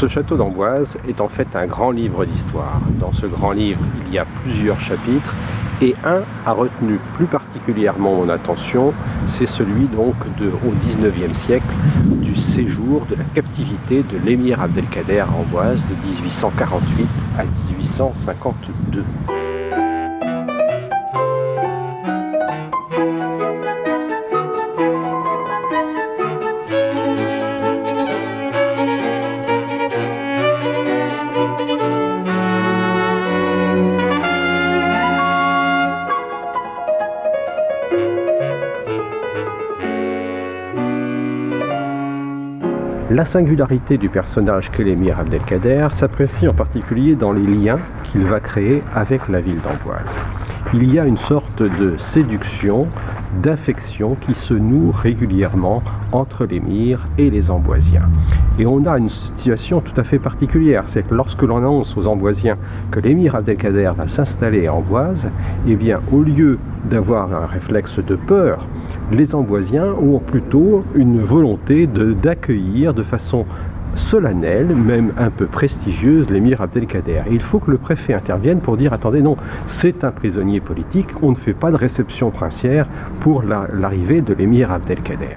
Ce château d'Amboise est en fait un grand livre d'histoire. Dans ce grand livre, il y a plusieurs chapitres et un a retenu plus particulièrement mon attention, c'est celui donc au XIXe siècle du séjour, de la captivité de l'émir Abdelkader à Amboise de 1848 à 1852. La singularité du personnage qu'est l'émir Abdelkader s'apprécie en particulier dans les liens qu'il va créer avec la ville d'Amboise. Il y a une sorte de séduction, d'affection qui se noue régulièrement entre l'émir et les Amboisiens. Et on a une situation tout à fait particulière, c'est que lorsque l'on annonce aux Amboisiens que l'émir Abdelkader va s'installer à Amboise, eh bien au lieu d'avoir un réflexe de peur, les Amboisiens ont plutôt une volonté d'accueillir de façon solennelle, même un peu prestigieuse, l'émir Abdelkader. Et il faut que le préfet intervienne pour dire « Attendez, non, c'est un prisonnier politique, on ne fait pas de réception princière pour l'arrivée de l'émir Abdelkader ».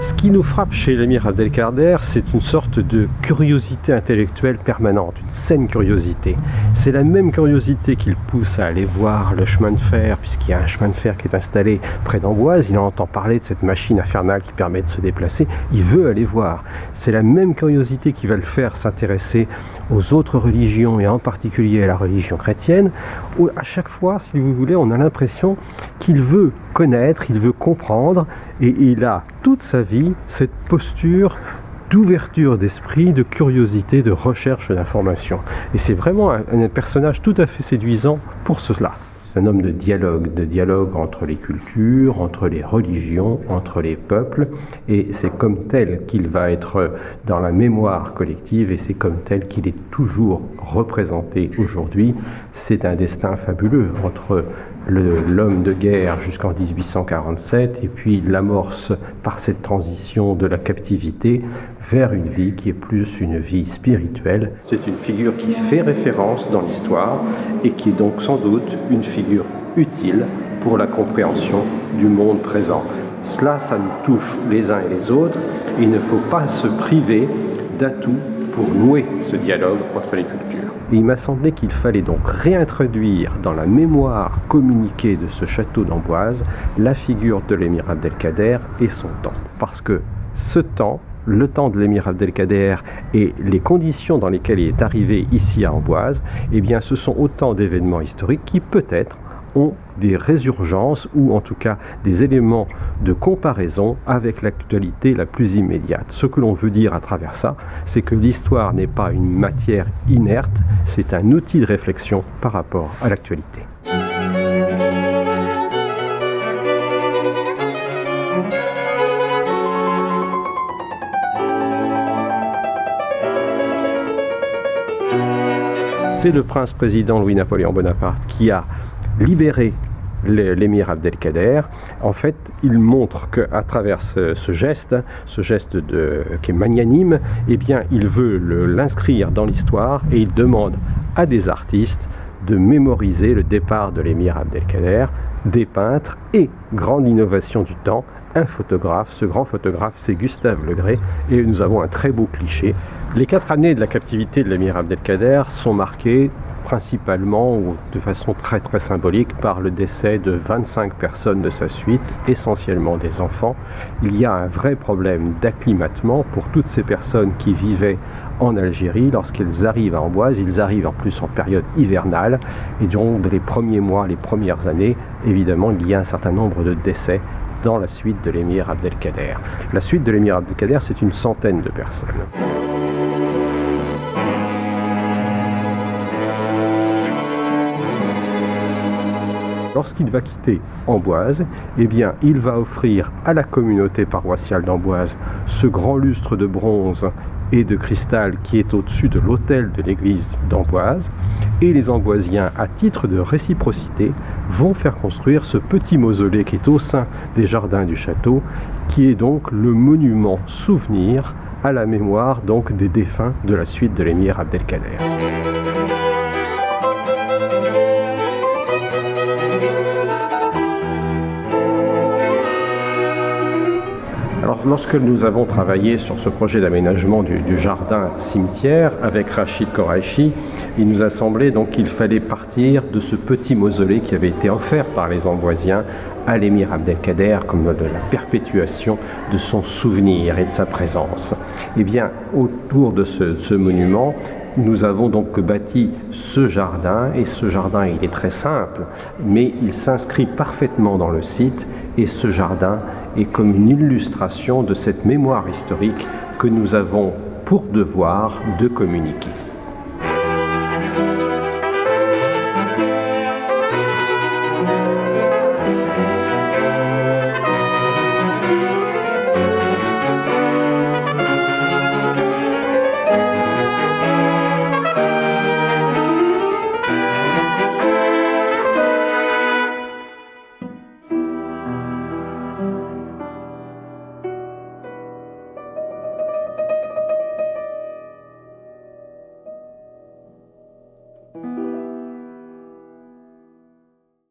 Ce qui nous frappe chez l'émir Abdelkader, c'est une sorte de curiosité intellectuelle permanente, une saine curiosité. C'est la même curiosité qui le pousse à aller voir le chemin de fer, puisqu'il y a un chemin de fer qui est installé près d'Amboise, il entend parler de cette machine infernale qui permet de se déplacer, il veut aller voir. C'est la même curiosité qui va le faire s'intéresser aux autres religions, et en particulier à la religion chrétienne, où à chaque fois, si vous voulez, on a l'impression qu'il veut connaître, il veut comprendre, et il a toute sa vie cette posture d'ouverture d'esprit, de curiosité, de recherche d'information. Et c'est vraiment un personnage tout à fait séduisant pour cela. C'est un homme de dialogue entre les cultures, entre les religions, entre les peuples, et c'est comme tel qu'il va être dans la mémoire collective, et c'est comme tel qu'il est toujours représenté aujourd'hui. C'est un destin fabuleux entre l'homme de guerre jusqu'en 1847 et puis l'amorce par cette transition de la captivité vers une vie qui est plus une vie spirituelle. C'est une figure qui fait référence dans l'histoire et qui est donc sans doute une figure utile pour la compréhension du monde présent. Cela, ça nous touche les uns et les autres et il ne faut pas se priver d'atouts pour nouer ce dialogue entre les cultures. Et il m'a semblé qu'il fallait donc réintroduire dans la mémoire communiquée de ce château d'Amboise la figure de l'émir Abdelkader et son temps. Parce que ce temps, le temps de l'émir Abdelkader et les conditions dans lesquelles il est arrivé ici à Amboise, eh bien ce sont autant d'événements historiques qui peut-être ont des résurgences ou en tout cas des éléments de comparaison avec l'actualité la plus immédiate. Ce que l'on veut dire à travers ça, c'est que l'histoire n'est pas une matière inerte, c'est un outil de réflexion par rapport à l'actualité. C'est le prince-président Louis-Napoléon Bonaparte qui a libéré l'émir Abdelkader. En fait, il montre qu'à travers ce geste qui est magnanime, eh bien, il veut l'inscrire dans l'histoire et il demande à des artistes de mémoriser le départ de l'émir Abdelkader, des peintres et, grande innovation du temps, un photographe. Ce grand photographe, c'est Gustave Legray et nous avons un très beau cliché. Les 4 années de la captivité de l'émir Abdelkader sont marquées principalement ou de façon très très symbolique par le décès de 25 personnes de sa suite, essentiellement des enfants. Il y a un vrai problème d'acclimatement pour toutes ces personnes qui vivaient en Algérie. Lorsqu'ils arrivent à Amboise, ils arrivent en plus en période hivernale et donc dans les premiers mois, les premières années, évidemment il y a un certain nombre de décès dans la suite de l'émir Abdelkader. La suite de l'émir Abdelkader, c'est une centaine de personnes. Lorsqu'il va quitter Amboise, eh bien, il va offrir à la communauté paroissiale d'Amboise ce grand lustre de bronze et de cristal qui est au-dessus de l'autel de l'église d'Amboise. Et les Amboisiens, à titre de réciprocité, vont faire construire ce petit mausolée qui est au sein des jardins du château, qui est donc le monument souvenir à la mémoire donc des défunts de la suite de l'émir Abdelkader. Alors, lorsque nous avons travaillé sur ce projet d'aménagement du jardin cimetière avec Rachid Koraïchi, il nous a semblé donc qu'il fallait partir de ce petit mausolée qui avait été offert par les Amboisiens à l'émir Abdelkader comme de la perpétuation de son souvenir et de sa présence. Et bien, autour de ce monument, nous avons donc bâti ce jardin, et ce jardin il est très simple, mais il s'inscrit parfaitement dans le site, et ce jardin est comme une illustration de cette mémoire historique que nous avons pour devoir de communiquer.